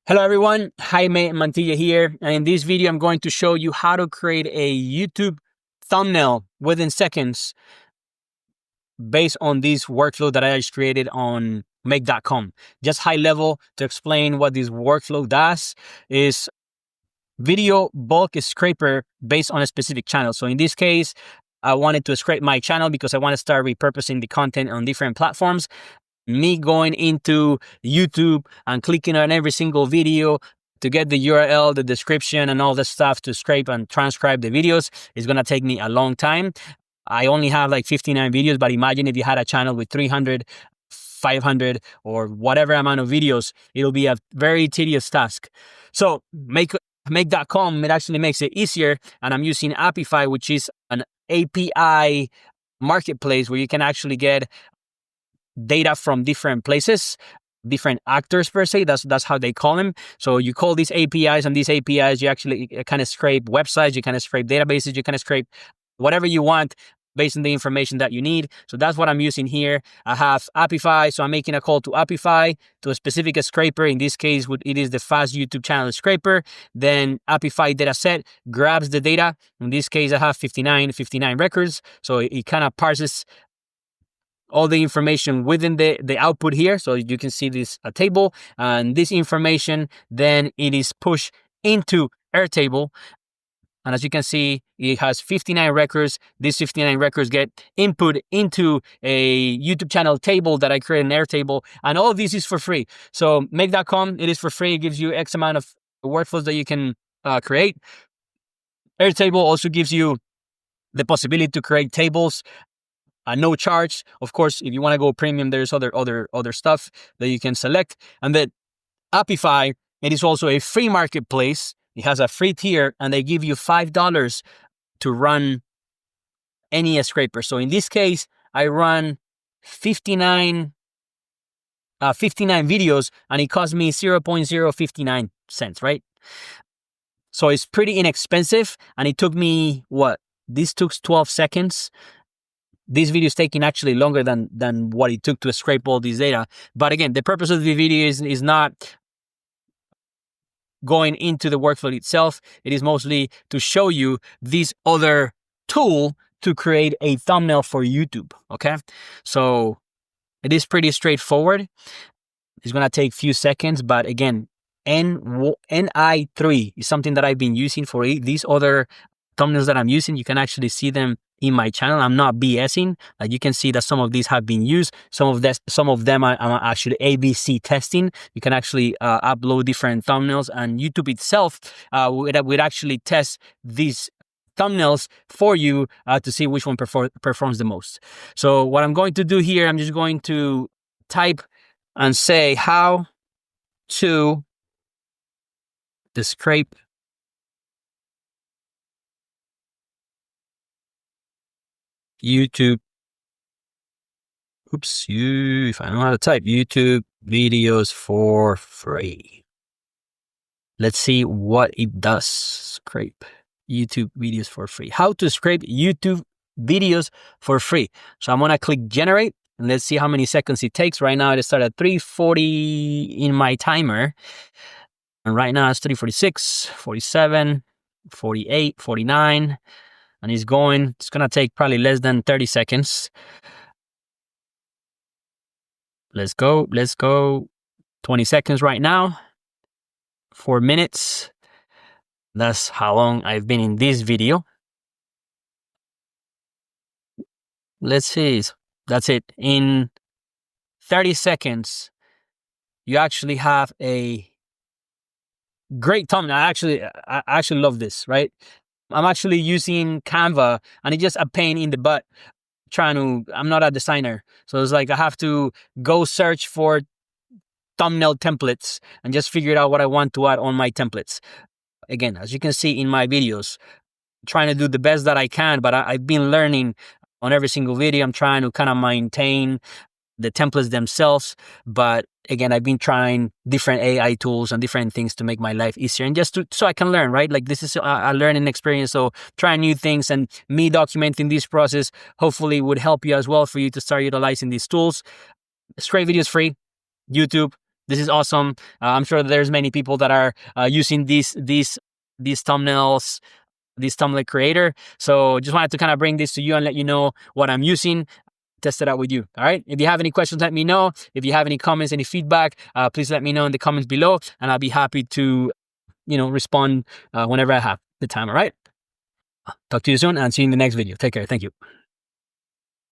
Hello everyone, Jaime Mantilla here, and in this video I'm going to show you how to create a YouTube thumbnail within seconds based on this workflow that I just created on make.com. Just high level to explain what this workflow does is video bulk scraper based on a specific channel. So in this case, I wanted to scrape my channel because I want to start repurposing the content on different platforms. Me going into YouTube and clicking on every single video to get the URL, the description, and all the stuff to scrape and transcribe the videos is going to take me a long time. I only have like 59 videos, but imagine if you had a channel with 300, 500, or whatever amount of videos, it'll be a very tedious task. So make.com, it actually makes it easier. And I'm using Apify, which is an API marketplace where you can actually get data from different places, different actors per se. That's how they call them. So you call these APIs, and these APIs, you actually kind of scrape websites, you kind of scrape databases, you kind of scrape whatever you want based on the information that you need. So that's what I'm using here. I have Apify, so I'm making a call to Apify to a specific scraper. In this case, it is the fast YouTube channel scraper. Then Apify dataset grabs the data. In this case, I have 59 records. So it kind of parses all the information within the output here. So you can see this table, and this information, then it is pushed into Airtable. And as you can see, it has 59 records. These 59 records get input into a YouTube channel table that I create in Airtable. And all of this is for free. So make.com, it is for free. It gives you X amount of workflows that you can create. Airtable also gives you the possibility to create tables no charge. Of course, if you want to go premium, there's other stuff that you can select. And then Apify, it is also a free marketplace. It has a free tier, and they give you $5 to run any scraper. So in this case, I run 59 videos, and it cost me 0.059 cents, right? So it's pretty inexpensive, and it took me, this took 12 seconds. This video is taking actually longer than what it took to scrape all this data. But again, the purpose of the video is not going into the workflow itself. It is mostly to show you this other tool to create a thumbnail for YouTube, okay? So it is pretty straightforward. It's going to take a few seconds, but again, NI3 is something that I've been using for these other thumbnails that I'm using. You can actually see them in my channel. I'm not BSing. You can see that some of these have been used. Some of them I'm actually ABC testing. You can actually upload different thumbnails, and YouTube itself would actually test these thumbnails for you to see which one performs the most. So what I'm going to do here, I'm just going to type and say how to scrape YouTube. If I know how to type YouTube videos for free. Let's see what it does. Scrape YouTube videos for free. How to scrape YouTube videos for free. So I'm going to click generate, and let's see how many seconds it takes. Right now it started at 3:40 in my timer. And right now it's 3:46, 47, 48, 49. And it's going to take probably less than 30 seconds. Let's go. 20 seconds right now. 4 minutes. That's how long I've been in this video. Let's see. That's it. In 30 seconds, you actually have a great thumbnail. I actually love this, right? I'm actually using Canva, and it's just a pain in the butt I'm not a designer. So it's like I have to go search for thumbnail templates and just figure out what I want to add on my templates. Again, as you can see in my videos, trying to do the best that I can, but I've been learning on every single video. I'm trying to kind of maintain the templates themselves, but again, I've been trying different AI tools and different things to make my life easier, and just so I can learn, right? Like this is a learning experience. So trying new things, and me documenting this process hopefully would help you as well, for you to start utilizing these tools. Scrape videos free, YouTube, This is awesome. I'm sure there's many people that are using these thumbnails, this thumbnail creator. So just wanted to kind of bring this to you and let you know what I'm using. Test it out with you. All right. If you have any questions, let me know. If you have any comments, any feedback, please let me know in the comments below, and I'll be happy to, respond whenever I have the time. All right. Talk to you soon and see you in the next video. Take care. Thank you.